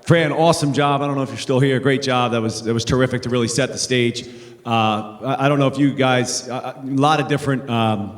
Fran, awesome job. I don't know if you're still here. Great job. That was terrific to really set the stage. I don't know if you guys, a lot of different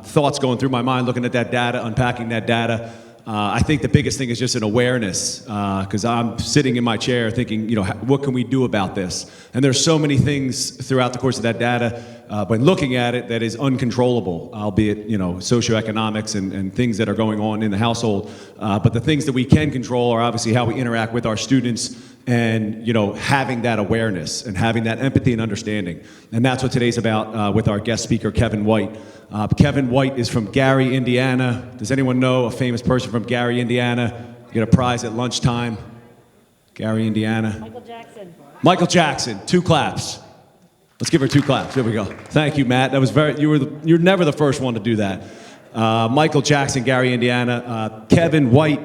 thoughts going through my mind looking at that data, unpacking that data. I think the biggest thing is just an awareness, because I'm sitting in my chair thinking, what can we do about this? And there's so many things throughout the course of that data, when looking at it, that is uncontrollable, albeit, socioeconomics and things that are going on in the household. But the things that we can control are obviously how we interact with our students and, having that awareness and having that empathy and understanding. And that's what today's about with our guest speaker, Kevin White. Kevin White is from Gary, Indiana. Does anyone know a famous person from Gary, Indiana? You get a prize at lunchtime. Gary, Indiana. Michael Jackson. Michael Jackson. 2 claps. Let's give her 2 claps. Here we go. Thank you, Matt. That was you're never the first one to do that. Michael Jackson, Gary, Indiana. Kevin White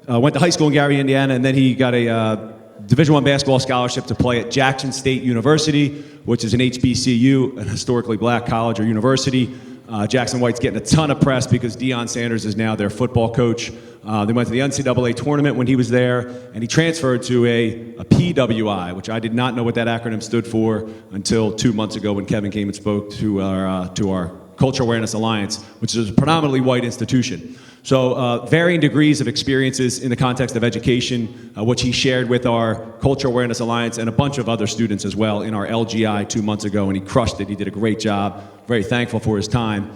went to high school in Gary, Indiana, and then he got a Division I basketball scholarship to play at Jackson State University, which is an HBCU, an historically black college or university. Jackson White's getting a ton of press because Deion Sanders is now their football coach. They went to the NCAA tournament when he was there, and he transferred to a PWI, which I did not know what that acronym stood for until 2 months ago when Kevin came and spoke to our Cultural Awareness Alliance, which is a predominantly white institution. So varying degrees of experiences in the context of education, which he shared with our Cultural Awareness Alliance and a bunch of other students as well in our LGI 2 months ago, and he crushed it. He did a great job. Very thankful for his time.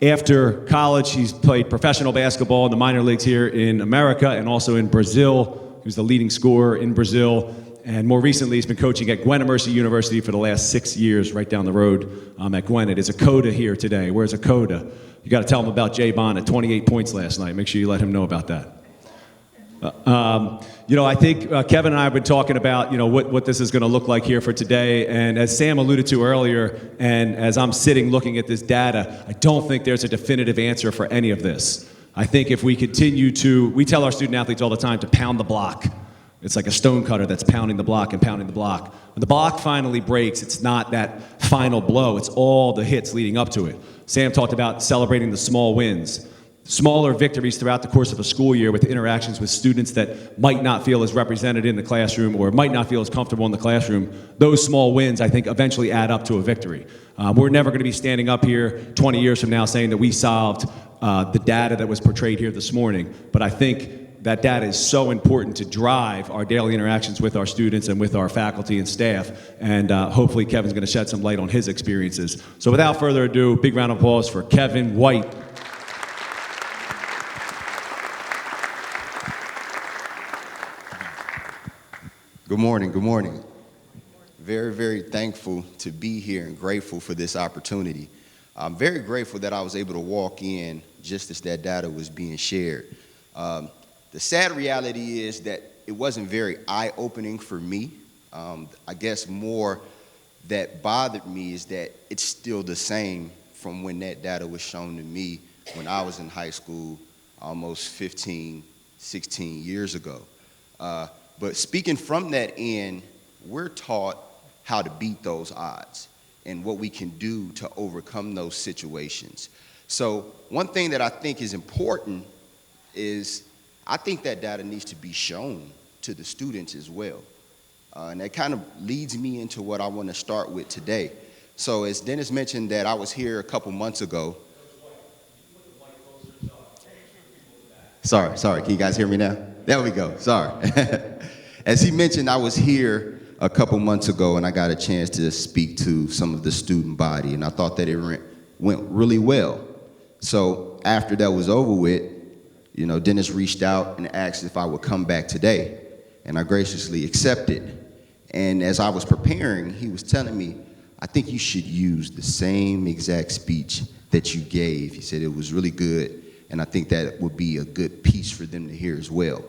After college, he's played professional basketball in the minor leagues here in America and also in Brazil. He was the leading scorer in Brazil. And more recently, he's been coaching at Gwinnett Mercy University for the last 6 years, right down the road at Gwinnett. Is Akoda here today? Where's Akoda? You got to tell him about Jay Bond at 28 points last night. Make sure you let him know about that. I think Kevin and I have been talking about, what this is going to look like here for today. And as Sam alluded to earlier, and as I'm sitting looking at this data, I don't think there's a definitive answer for any of this. I think if we continue we tell our student athletes all the time to pound the block. It's like a stone cutter that's pounding the block and pounding the block. When the block finally breaks, it's not that final blow. It's all the hits leading up to it. Sam talked about celebrating the small wins. Smaller victories throughout the course of a school year with interactions with students that might not feel as represented in the classroom or might not feel as comfortable in the classroom. Those small wins, I think, eventually add up to a victory. We're never going to be standing up here 20 years from now saying that we solved the data that was portrayed here this morning. But I think that data is so important to drive our daily interactions with our students and with our faculty and staff. And hopefully Kevin's going to shed some light on his experiences. So without further ado, big round of applause for Kevin White. Good morning, good morning. Very, very thankful to be here and grateful for this opportunity. I'm very grateful that I was able to walk in just as that data was being shared. The sad reality is that it wasn't very eye-opening for me. I guess more that bothered me is that it's still the same from when that data was shown to me when I was in high school almost 15, 16 years ago. But speaking from that end, we're taught how to beat those odds and what we can do to overcome those situations. So one thing that I think is important is I think that data needs to be shown to the students as well. And that kind of leads me into what I want to start with today. So as Dennis mentioned that I was here a couple months ago. Sorry, can you guys hear me now? There we go, sorry. As he mentioned, I was here a couple months ago and I got a chance to speak to some of the student body and I thought that it went really well. So after that was over with, Dennis reached out and asked if I would come back today and I graciously accepted. And as I was preparing, he was telling me, I think you should use the same exact speech that you gave. He said it was really good and I think that would be a good piece for them to hear as well.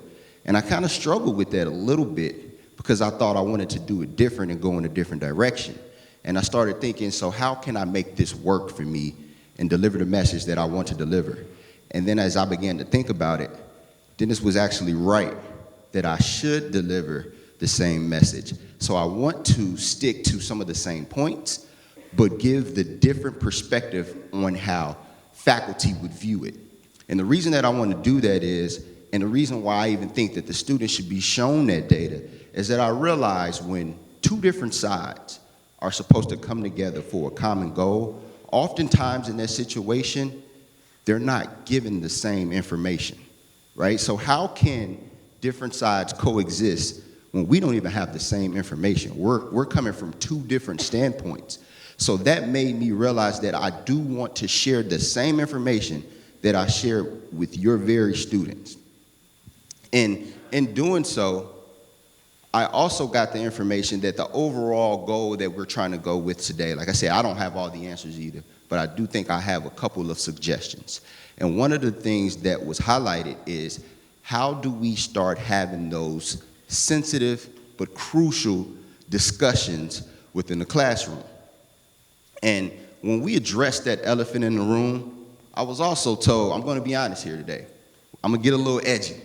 And I kind of struggled with that a little bit because I thought I wanted to do it different and go in a different direction. And I started thinking, so how can I make this work for me and deliver the message that I want to deliver? And then as I began to think about it, Dennis was actually right that I should deliver the same message. So I want to stick to some of the same points, but give the different perspective on how faculty would view it. And the reason that I want to do that is, And the reason why I even think that the students should be shown that data is that I realize when two different sides are supposed to come together for a common goal, oftentimes in that situation, they're not given the same information, right? So how can different sides coexist when we don't even have the same information? We're coming from two different standpoints. So that made me realize that I do want to share the same information that I share with your very students. And in doing so, I also got the information that the overall goal that we're trying to go with today, like I said, I don't have all the answers either, but I do think I have a couple of suggestions. And one of the things that was highlighted is how do we start having those sensitive but crucial discussions within the classroom? And when we addressed that elephant in the room, I was also told, I'm going to be honest here today, I'm going to get a little edgy,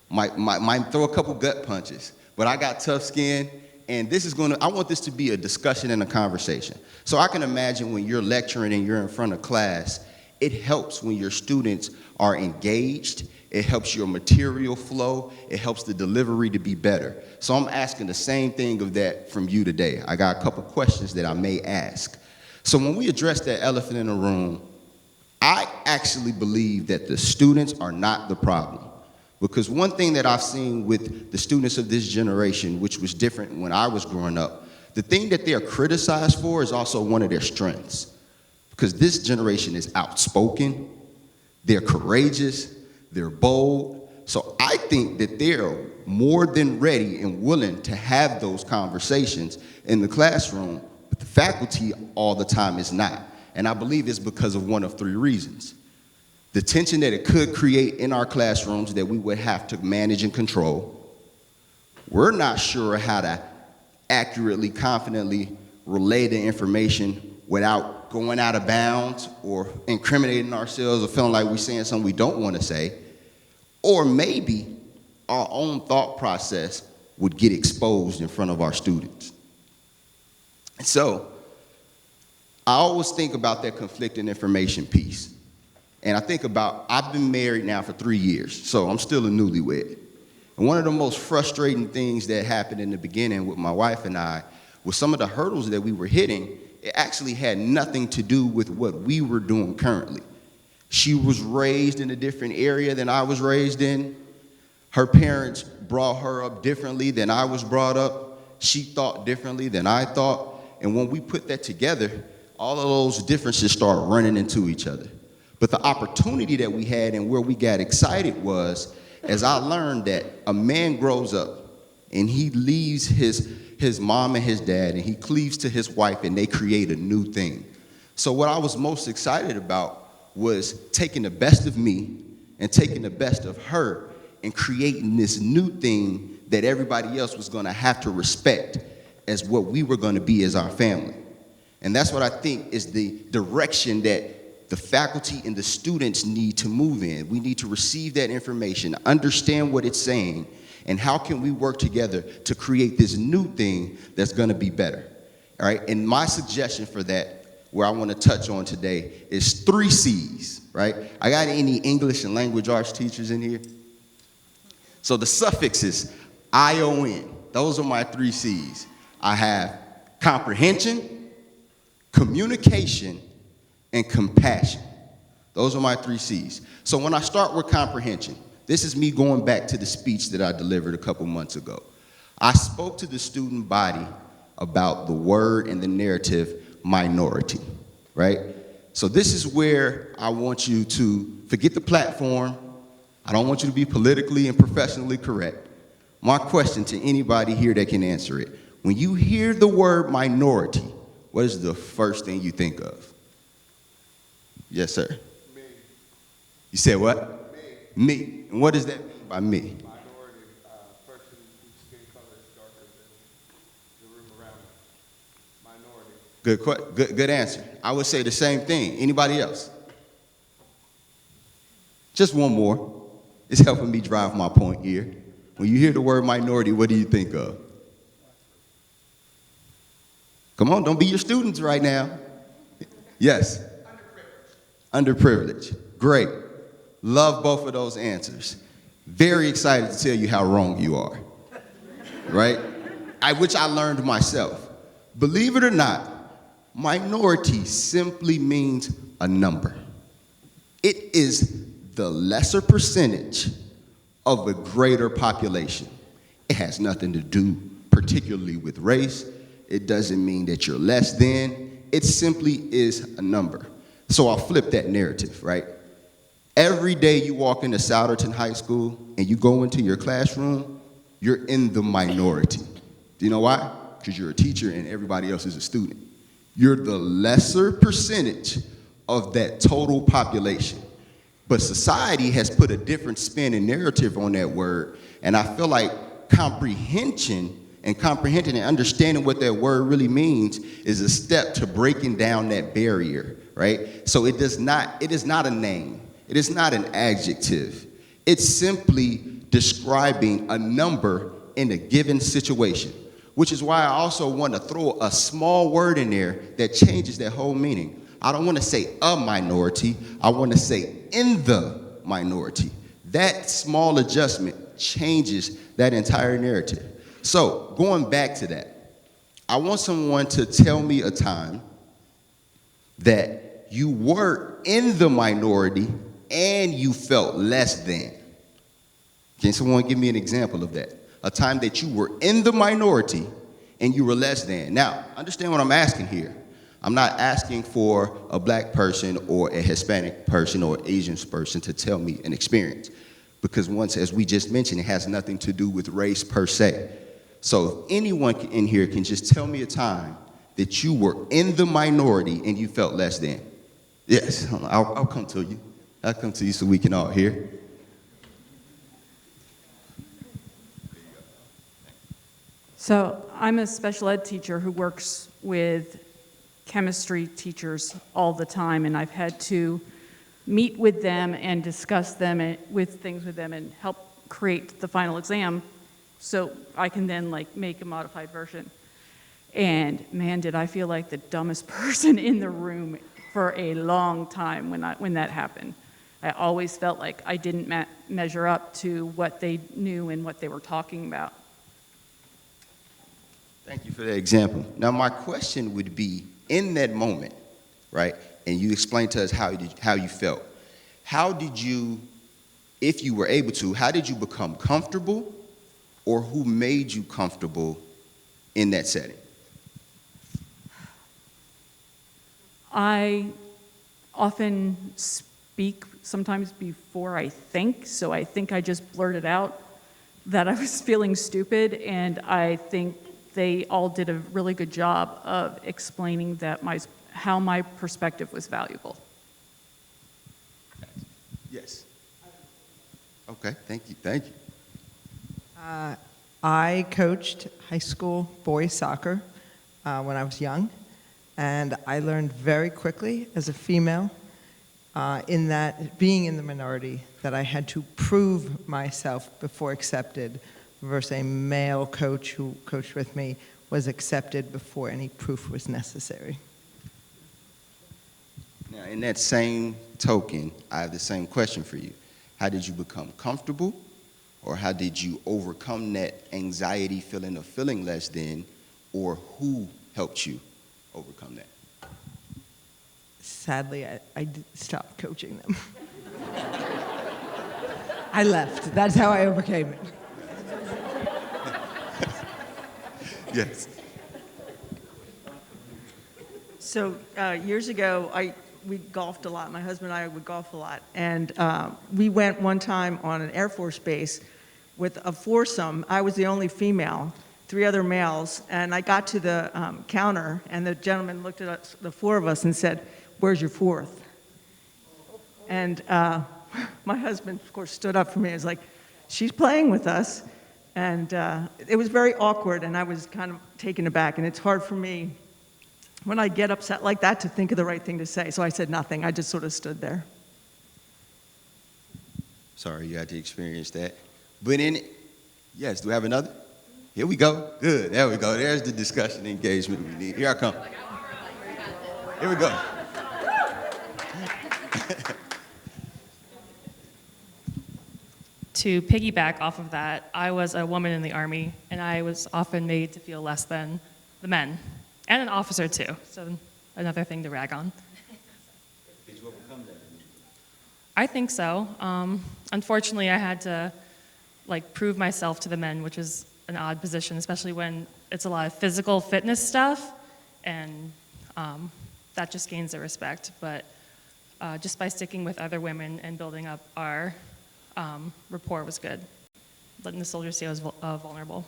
might throw a couple gut punches, but I got tough skin, and I want this to be a discussion and a conversation. So I can imagine when you're lecturing and you're in front of class, it helps when your students are engaged, it helps your material flow, it helps the delivery to be better. So I'm asking the same thing of that from you today. I got a couple questions that I may ask. So when we address that elephant in the room, I actually believe that the students are not the problem. Because one thing that I've seen with the students of this generation, which was different when I was growing up, the thing that they are criticized for is also one of their strengths. Because this generation is outspoken, they're courageous, they're bold. So I think that they're more than ready and willing to have those conversations in the classroom, but the faculty all the time is not. And I believe it's because of one of three reasons. The tension that it could create in our classrooms that we would have to manage and control. We're not sure how to accurately, confidently relay the information without going out of bounds or incriminating ourselves or feeling like we're saying something we don't want to say. Or maybe our own thought process would get exposed in front of our students. And so I always think about that conflicting information piece. And I think about, I've been married now for 3 years, so I'm still a newlywed. And one of the most frustrating things that happened in the beginning with my wife and I was some of the hurdles that we were hitting, it actually had nothing to do with what we were doing currently. She was raised in a different area than I was raised in. Her parents brought her up differently than I was brought up. She thought differently than I thought. And when we put that together, all of those differences start running into each other. But the opportunity that we had and where we got excited was, as I learned that a man grows up and he leaves his mom and his dad and he cleaves to his wife and they create a new thing. So what I was most excited about was taking the best of me and taking the best of her and creating this new thing that everybody else was going to have to respect as what we were going to be as our family. And that's what I think is the direction that the faculty and the students need to move in. We need to receive that information, understand what it's saying, and how can we work together to create this new thing that's going to be better. All right, and my suggestion for that, where I want to touch on today, is 3 C's, right? I got any English and language arts teachers in here? So the suffixes, ION, those are my 3 C's. I have comprehension, communication, and compassion. Those are my 3 C's. So when I start with comprehension, this is me going back to the speech that I delivered a couple months ago. I spoke to the student body about the word and the narrative minority, right? So this is where I want you to forget the platform. I don't want you to be politically and professionally correct. My question to anybody here that can answer it, when you hear the word minority, what is the first thing you think of? Yes, sir. Me. You said what? Me. Me. And what does that mean by me? Minority, person whose skin color is darker than the room around me. Minority. Good answer. I would say the same thing. Anybody else? Just one more. It's helping me drive my point here. When you hear the word minority, what do you think of? Come on, don't be your students right now. Yes. Underprivileged. Great. Love both of those answers. very excited to tell you how wrong you are, right? Which I learned myself. Believe it or not, minority simply means a number. It is the lesser percentage of a greater population. It has nothing to do particularly with race. It doesn't mean that you're less than. It simply is a number. So I'll flip that narrative, right? Every day you walk into Souderton High School and you go into your classroom, you're in the minority. Do you know why? Because you're a teacher and everybody else is a student. You're the lesser percentage of that total population. But society has put a different spin and narrative on that word, and I feel like comprehension and comprehending and understanding what that word really means is a step to breaking down that barrier, right? So it is not a name. It is not an adjective. It's simply describing a number in a given situation, which is why I also want to throw a small word in there that changes that whole meaning. I don't want to say a minority. I want to say in the minority. That small adjustment changes that entire narrative. So going back to that, I want someone to tell me a time that you were in the minority and you felt less than. Can someone give me an example of that? A time that you were in the minority and you were less than. Now, understand what I'm asking here. I'm not asking for a black person or a Hispanic person or Asian person to tell me an experience. Because once, as we just mentioned, it has nothing to do with race per se. So if anyone in here can just tell me a time that you were in the minority and you felt less than. Yes, I'll come to you. I'll come to you so we can all hear. So I'm a special ed teacher who works with chemistry teachers all the time, and I've had to meet with them and discuss them with things with them and help create the final exam so I can then make a modified version. And man, did I feel like the dumbest person in the room for a long time when that happened. I always felt like I didn't measure up to what they knew and what they were talking about. Thank you for that example. Now my question would be, in that moment, right, and you explained to us how you felt, how did you, if you were able to, how did you become comfortable, or who made you comfortable in that setting? I often speak sometimes before I think, so I think I just blurted out that I was feeling stupid, and I think they all did a really good job of explaining that how my perspective was valuable. Yes. Okay, thank you. I coached high school boys soccer when I was young, and I learned very quickly as a female in that being in the minority that I had to prove myself before accepted, versus a male coach who coached with me was accepted before any proof was necessary. Now, in that same token, I have the same question for you. How did you become comfortable, or how did you overcome that anxiety feeling of feeling less than, or who helped you overcome that? Sadly, I stopped coaching them. I left. That's how I overcame it. Yes. So years ago, we golfed a lot. My husband and I would golf a lot. And we went one time on an Air Force base with a foursome. I was the only female, 3 other males. And I got to the counter, and the gentleman looked at us, the 4 of us, and said, "Where's your 4th?" And my husband, of course, stood up for me. He was like, "She's playing with us." And it was very awkward, and I was kind of taken aback. And it's hard for me, when I get upset like that, to think of the right thing to say. So I said nothing. I just sort of stood there. Sorry you had to experience that. But yes, do we have another? Here we go. Good, there we go. There's the discussion engagement we need. Here I come. Here we go. to piggyback off of that, I was a woman in the Army, and I was often made to feel less than the men, and an officer too, so another thing to rag on. Did you overcome that? I think so. Unfortunately, I had to prove myself to the men, which is an odd position, especially when it's a lot of physical fitness stuff, and that just gains their respect. But just by sticking with other women and building up our rapport was good. Letting the soldiers see I was vulnerable.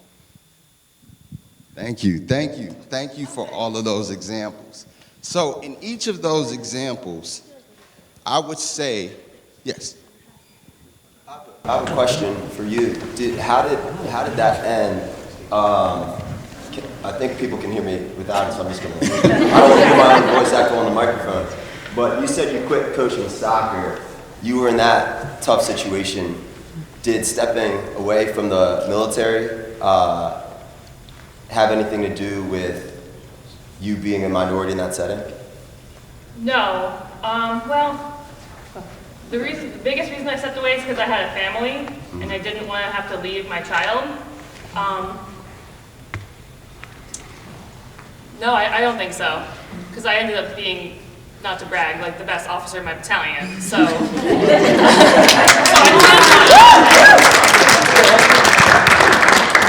Thank you for all of those examples. So in each of those examples, I would say, yes. I have a question for you. How did that end? I think people can hear me without it, so I'm just gonna. I don't want to hear my own voice echo on the microphone. But you said you quit coaching soccer. You were in that tough situation. Did stepping away from the military have anything to do with you being a minority in that setting? No. Well, the biggest reason I stepped away is because I had a family, and I didn't want to have to leave my child. No, I don't think so, because I ended up being, not to brag, like the best officer in my battalion. So,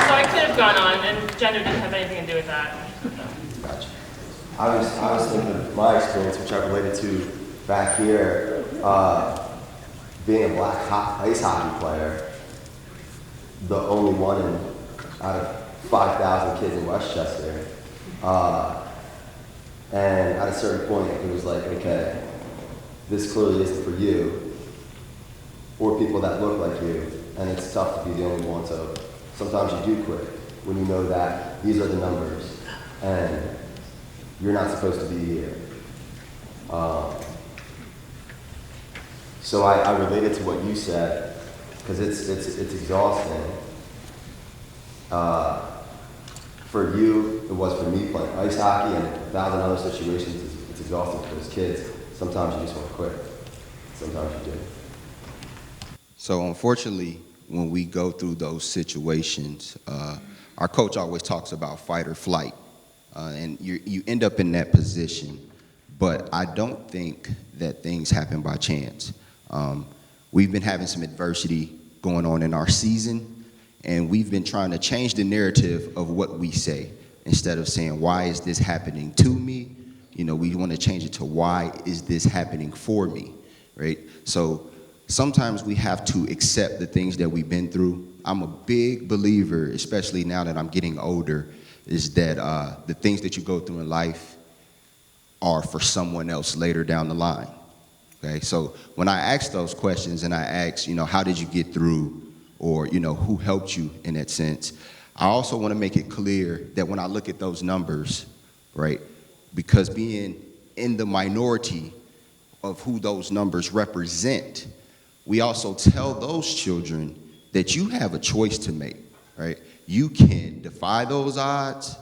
I could have gone on, and gender didn't have anything to do with that. Gotcha. I was thinking of my experience, which I related to back here, being a black ice hockey player, the only one out of 5,000 kids in Westchester. And at a certain point, it was like, okay, this clearly isn't for you, or people that look like you, and it's tough to be the only one, so sometimes you do quit when you know that these are the numbers, and you're not supposed to be here. So I related to what you said, because it's exhausting. For you, it was for me playing ice hockey and 1,000 other situations. It's exhausting for those kids. Sometimes you just want to quit. Sometimes you do. So unfortunately, when we go through those situations, our coach always talks about fight or flight, and you end up in that position. But I don't think that things happen by chance. We've been having some adversity going on in our season, and we've been trying to change the narrative of what we say. Instead of saying, why is this happening to me? We want to change it to, why is this happening for me, right? So sometimes we have to accept the things that we've been through. I'm a big believer, especially now that I'm getting older, is that the things that you go through in life are for someone else later down the line, okay? So when I ask those questions and I ask, how did you get through, or who helped you in that sense, I also want to make it clear that when I look at those numbers, right, because being in the minority of who those numbers represent, we also tell those children that you have a choice to make, right? You can defy those odds,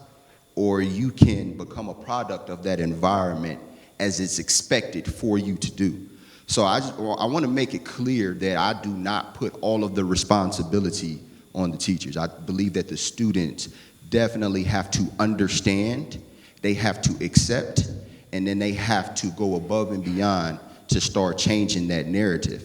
or you can become a product of that environment as it's expected for you to do. So I want to make it clear that I do not put all of the responsibility on the teachers. I believe that the students definitely have to understand, they have to accept, and then they have to go above and beyond to start changing that narrative.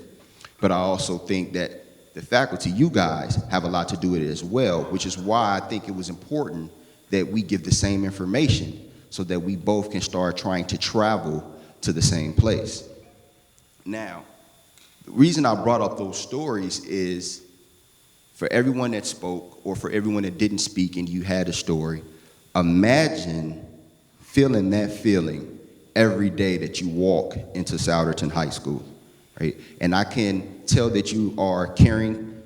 But I also think that the faculty, you guys, have a lot to do with it as well, which is why I think it was important that we give the same information so that we both can start trying to travel to the same place. Now, the reason I brought up those stories is for everyone that spoke or for everyone that didn't speak and you had a story, imagine feeling that feeling every day that you walk into Souderton High School, right? And I can tell that you are caring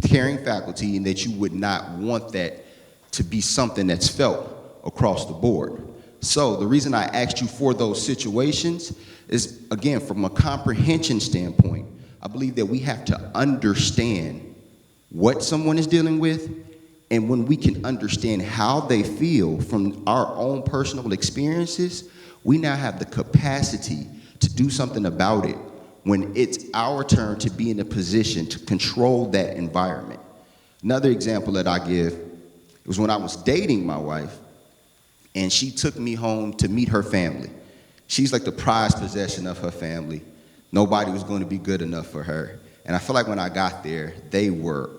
faculty and that you would not want that to be something that's felt across the board. So the reason I asked you for those situations is, again, from a comprehension standpoint, I believe that we have to understand what someone is dealing with, and when we can understand how they feel from our own personal experiences, we now have the capacity to do something about it when it's our turn to be in a position to control that environment. Another example that I give was when I was dating my wife, and she took me home to meet her family. She's like the prized possession of her family. Nobody was going to be good enough for her. And I feel like when I got there, they were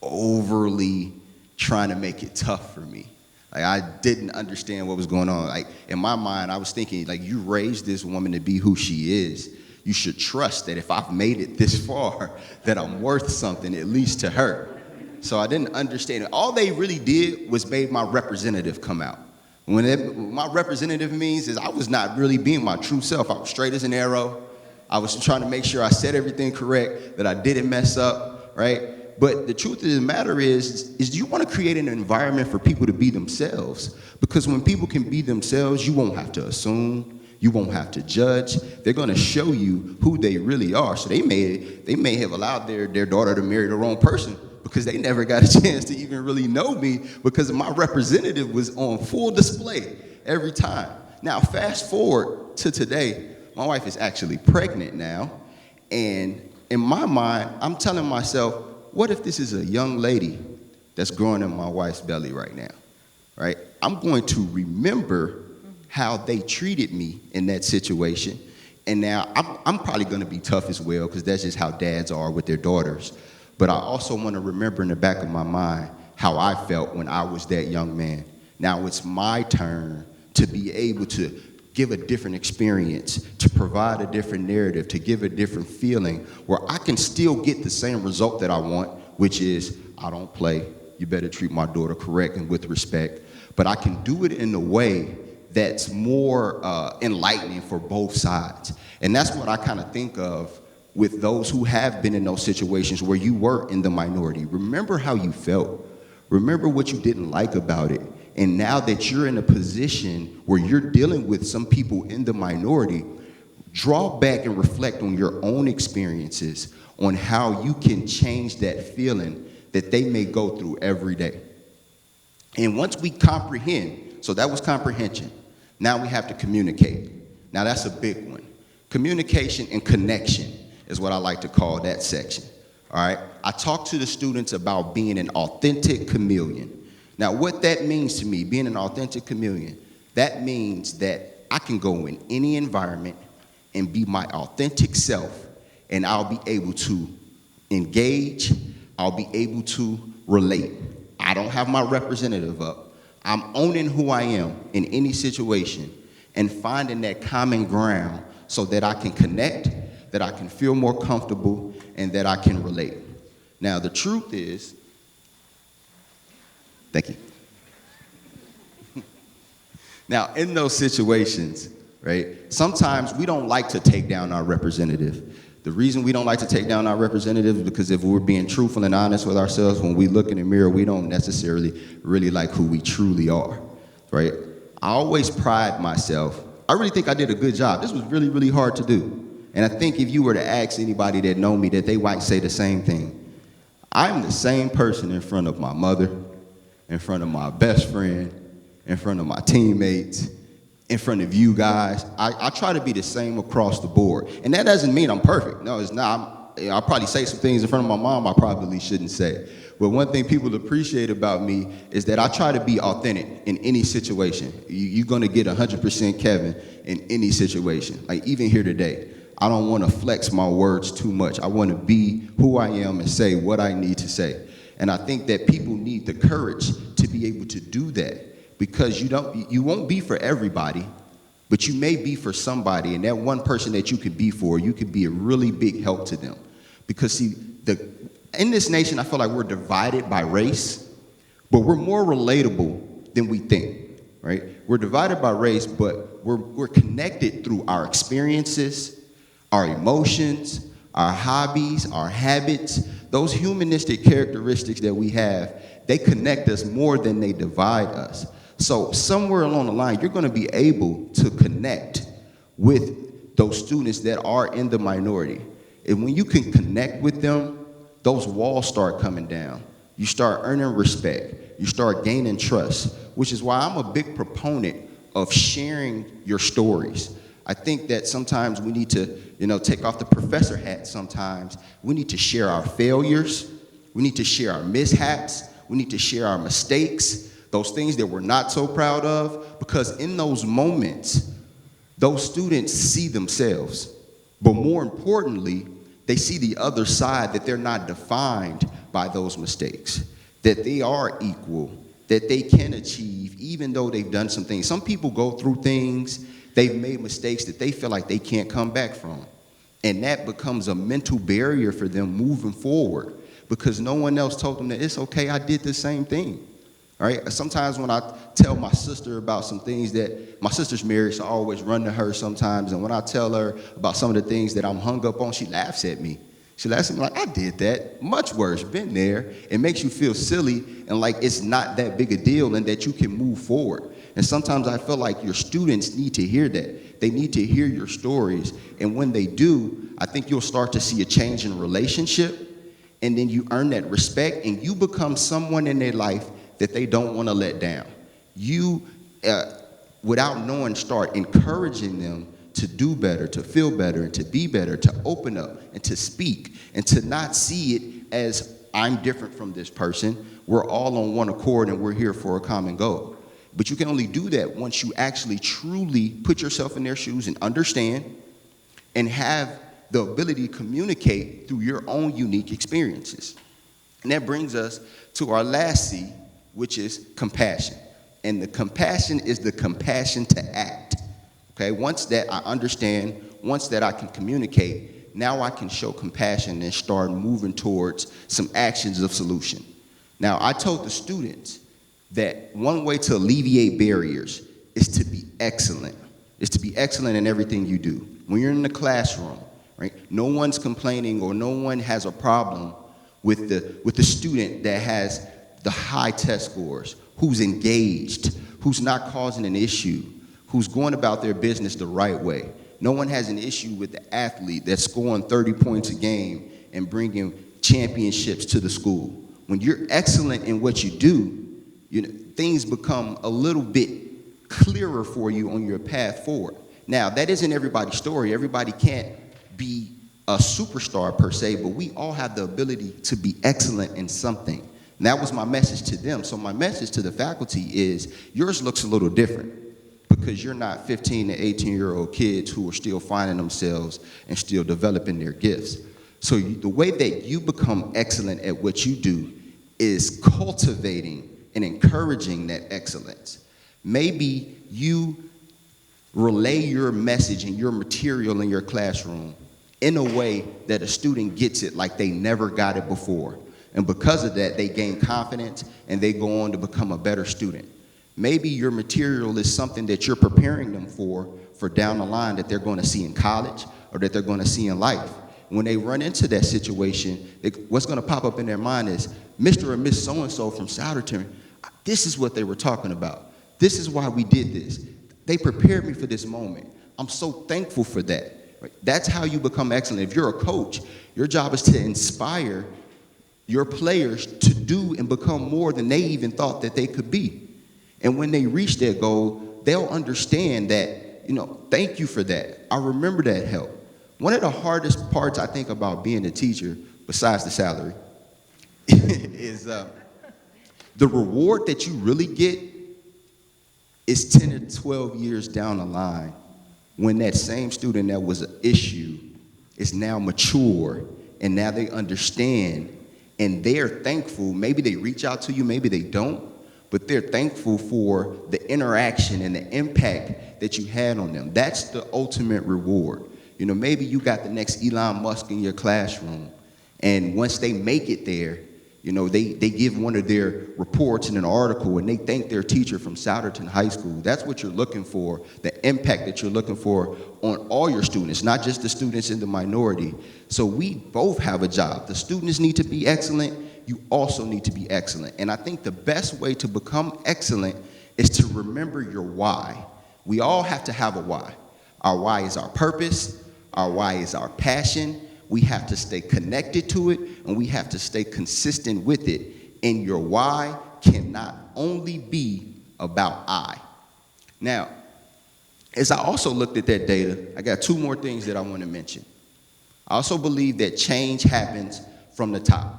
overly trying to make it tough for me. Like, I didn't understand what was going on. Like, in my mind, I was thinking, like, you raised this woman to be who she is. You should trust that if I've made it this far, that I'm worth something, at least to her. So I didn't understand it. All they really did was made my representative come out. What my representative means is I was not really being my true self. I was straight as an arrow. I was trying to make sure I said everything correct, that I didn't mess up, right? But the truth of the matter is you want to create an environment for people to be themselves. Because when people can be themselves, you won't have to assume, you won't have to judge. They're going to show you who they really are. So they may have allowed their daughter to marry the wrong person because they never got a chance to even really know me, because my representative was on full display every time. Now, fast forward to today, my wife is actually pregnant now, and in my mind, I'm telling myself, what if this is a young lady that's growing in my wife's belly right now, right? I'm going to remember how they treated me in that situation, and now I'm probably going to be tough as well, because that's just how dads are with their daughters. But I also want to remember in the back of my mind how I felt when I was that young man. Now it's my turn to be able to give a different experience, to provide a different narrative, to give a different feeling, where I can still get the same result that I want, which is, I don't play, you better treat my daughter correct and with respect, but I can do it in a way that's more enlightening for both sides. And that's what I kind of think of with those who have been in those situations where you were in the minority. Remember how you felt. Remember what you didn't like about it. And now that you're in a position where you're dealing with some people in the minority, draw back and reflect on your own experiences, on how you can change that feeling that they may go through every day. And once we comprehend, so that was comprehension, now we have to communicate. Now that's a big one. Communication and connection is what I like to call that section, all right? I talk to the students about being an authentic chameleon. Now, what that means to me, being an authentic chameleon, that means that I can go in any environment and be my authentic self, and I'll be able to engage, I'll be able to relate. I don't have my representative up. I'm owning who I am in any situation and finding that common ground so that I can connect, that I can feel more comfortable, and that I can relate. Now, the truth is, thank you. Now, in those situations, right, sometimes we don't like to take down our representative. The reason we don't like to take down our representative is because if we're being truthful and honest with ourselves, when we look in the mirror, we don't necessarily really like who we truly are, right? I always pride myself. I really think I did a good job. This was really, really hard to do. And I think if you were to ask anybody that know me, that they might say the same thing. I'm the same person in front of my mother, in front of my best friend, in front of my teammates, in front of you guys. I try to be the same across the board. And that doesn't mean I'm perfect. No, it's not. I'll probably say some things in front of my mom I probably shouldn't say. But one thing people appreciate about me is that I try to be authentic in any situation. You're going to get 100% Kevin in any situation. Like even here today, I don't want to flex my words too much. I want to be who I am and say what I need to say. And I think that people need the courage to be able to do that, because you won't be for everybody, but you may be for somebody, and that one person that you could be for, you could be a really big help to them. Because see, in this nation, I feel like we're divided by race, but we're more relatable than we think, right? We're divided by race, but we're connected through our experiences, our emotions, our hobbies, our habits. Those humanistic characteristics that we have, they connect us more than they divide us. So somewhere along the line, you're going to be able to connect with those students that are in the minority. And when you can connect with them, those walls start coming down. You start earning respect. You start gaining trust, which is why I'm a big proponent of sharing your stories. I think that sometimes we need to, take off the professor hat sometimes. We need to share our failures. We need to share our mishaps. We need to share our mistakes, those things that we're not so proud of, because in those moments, those students see themselves. But more importantly, they see the other side, that they're not defined by those mistakes, that they are equal, that they can achieve even though they've done some things. Some people go through things, they've made mistakes that they feel like they can't come back from. And that becomes a mental barrier for them moving forward, because no one else told them that it's okay, I did the same thing. All right? Sometimes when I tell my sister about some things that, my sister's married, so I always run to her sometimes, and when I tell her about some of the things that I'm hung up on, she laughs at me. She laughs at me like, I did that, much worse, been there. It makes you feel silly and like it's not that big a deal and that you can move forward. And sometimes I feel like your students need to hear that. They need to hear your stories. And when they do, I think you'll start to see a change in relationship, and then you earn that respect, and you become someone in their life that they don't want to let down. You, without knowing, start encouraging them to do better, to feel better, and to be better, to open up and to speak, and to not see it as I'm different from this person. We're all on one accord and we're here for a common goal. But you can only do that once you actually truly put yourself in their shoes and understand and have the ability to communicate through your own unique experiences. And that brings us to our last C, which is compassion. And the compassion is the compassion to act. Okay, once that I understand, once that I can communicate, now I can show compassion and start moving towards some actions of solution. Now, I told the students that one way to alleviate barriers is to be excellent. Is to be excellent in everything you do. When you're in the classroom, right, no one's complaining or no one has a problem with the student that has the high test scores, who's engaged, who's not causing an issue, who's going about their business the right way. No one has an issue with the athlete that's scoring 30 points a game and bringing championships to the school. When you're excellent in what you do, things become a little bit clearer for you on your path forward. Now, that isn't everybody's story. Everybody can't be a superstar per se, but we all have the ability to be excellent in something. And that was my message to them. So my message to the faculty is yours looks a little different, because you're not 15 to 18-year-old kids who are still finding themselves and still developing their gifts. So the way that you become excellent at what you do is cultivating and encouraging that excellence. Maybe you relay your message and your material in your classroom in a way that a student gets it like they never got it before. And because of that, they gain confidence and they go on to become a better student. Maybe your material is something that you're preparing them for down the line that they're going to see in college or that they're going to see in life. When they run into that situation, what's going to pop up in their mind is, Mr. or Miss So-and-so from Souderton, this is what they were talking about. This is why we did this. They prepared me for this moment. I'm so thankful for that. Right? That's how you become excellent. If you're a coach, your job is to inspire your players to do and become more than they even thought that they could be. And when they reach their goal, they'll understand that, thank you for that. I remember that help. One of the hardest parts I think about being a teacher, besides the salary, is the reward that you really get is 10 or 12 years down the line, when that same student that was an issue is now mature and now they understand and they're thankful. Maybe they reach out to you, maybe they don't, but they're thankful for the interaction and the impact that you had on them. That's the ultimate reward. Maybe you got the next Elon Musk in your classroom, and once they make it there, they give one of their reports in an article and they thank their teacher from Souderton High School. That's what you're looking for, the impact that you're looking for on all your students, not just the students in the minority. So we both have a job. The students need to be excellent. You also need to be excellent. And I think the best way to become excellent is to remember your why. We all have to have a why. Our why is our purpose. Our why is our passion. We have to stay connected to it, and we have to stay consistent with it. And your why cannot only be about I. Now, as I also looked at that data, I got two more things that I want to mention. I also believe that change happens from the top.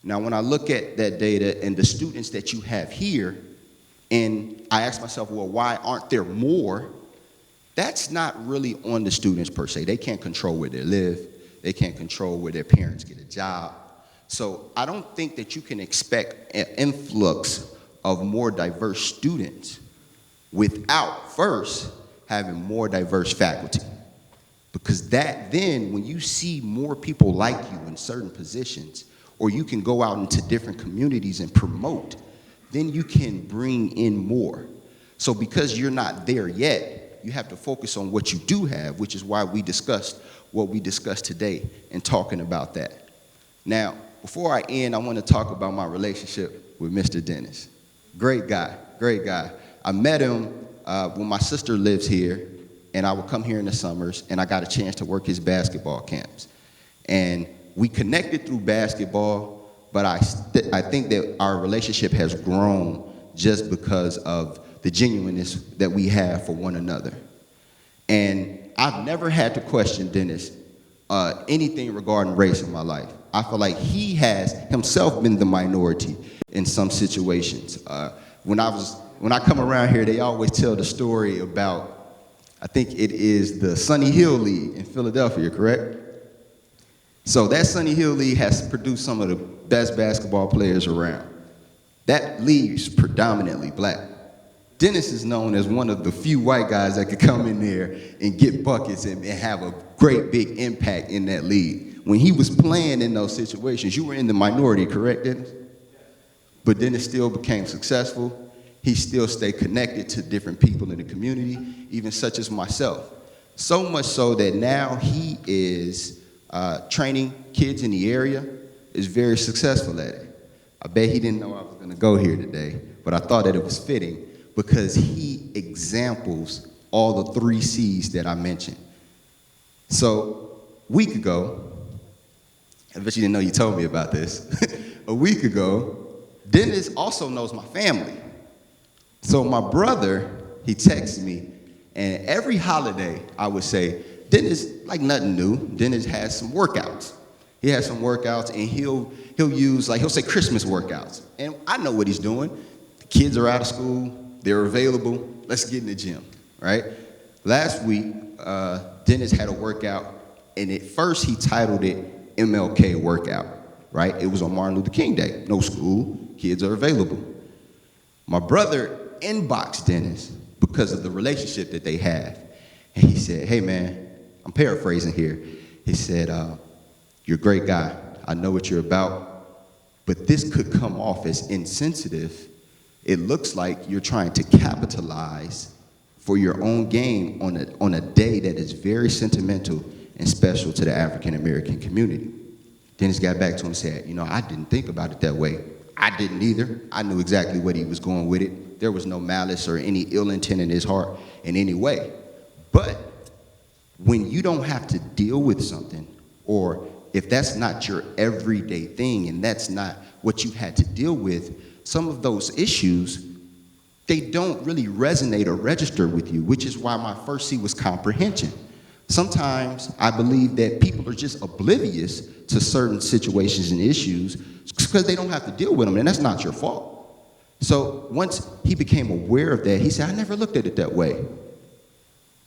Now, when I look at that data and the students that you have here, and I ask myself, well, why aren't there more? That's not really on the students per se. They can't control where they live. They can't control where their parents get a job. So I don't think that you can expect an influx of more diverse students without first having more diverse faculty. Because that then, when you see more people like you in certain positions, or you can go out into different communities and promote, then you can bring in more. So because you're not there yet, you have to focus on what you do have, which is why we discussed what we discussed today and talking about that. Now, before I end, I want to talk about my relationship with Mr. Dennis. Great guy, great guy. I met him when my sister lives here, and I would come here in the summers, and I got a chance to work his basketball camps. And we connected through basketball, but I think that our relationship has grown just because of the genuineness that we have for one another. And I've never had to question Dennis anything regarding race in my life. I feel like he has himself been the minority in some situations. When I come around here, they always tell the story about, I think it is the Sunny Hill League in Philadelphia, correct? So that Sunny Hill League has produced some of the best basketball players around. That league is predominantly black. Dennis is known as one of the few white guys that could come in there and get buckets and have a great big impact in that league. When he was playing in those situations, you were in the minority, correct, Dennis? But Dennis still became successful. He still stayed connected to different people in the community, even such as myself. So much so that now he is training kids in the area, is very successful at it. I bet he didn't know I was gonna go here today, but I thought that it was fitting because he examples all the 3 C's that I mentioned. So, a week ago, I bet you didn't know you told me about this. A week ago, Dennis also knows my family. So my brother, he texted me, and every holiday I would say, Dennis, like nothing new, Dennis has some workouts. He has some workouts, and he'll use, like, he'll say Christmas workouts. And I know what he's doing. The kids are out of school, they're available, let's get in the gym, right? Last week, Dennis had a workout, and at first he titled it MLK workout, right? It was on Martin Luther King Day. No school, kids are available. My brother inboxed Dennis because of the relationship that they have. And he said, hey man, I'm paraphrasing here. He said, you're a great guy. I know what you're about, but this could come off as insensitive. It looks like you're trying to capitalize for your own gain on a day that is very sentimental and special to the African American community. Dennis got back to him and said, you know, I didn't think about it that way. I didn't either. I knew exactly what he was going with it. There was no malice or any ill intent in his heart in any way. But when you don't have to deal with something, or if that's not your everyday thing and that's not what you had to deal with, some of those issues, they don't really resonate or register with you, which is why my first C was comprehension. Sometimes I believe that people are just oblivious to certain situations and issues because they don't have to deal with them, and that's not your fault. So once he became aware of that, he said, I never looked at it that way.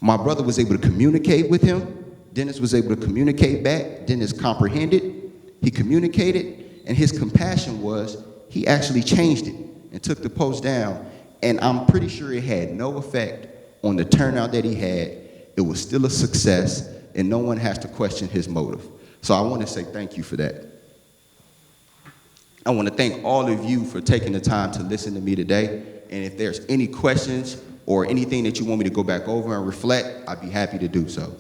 My brother was able to communicate with him. Dennis was able to communicate back. Dennis comprehended, he communicated, and his compassion was he actually changed it and took the post down. And I'm pretty sure it had no effect on the turnout that he had. It was still a success, and no one has to question his motive. So I want to say thank you for that. I want to thank all of you for taking the time to listen to me today. And if there's any questions or anything that you want me to go back over and reflect, I'd be happy to do so.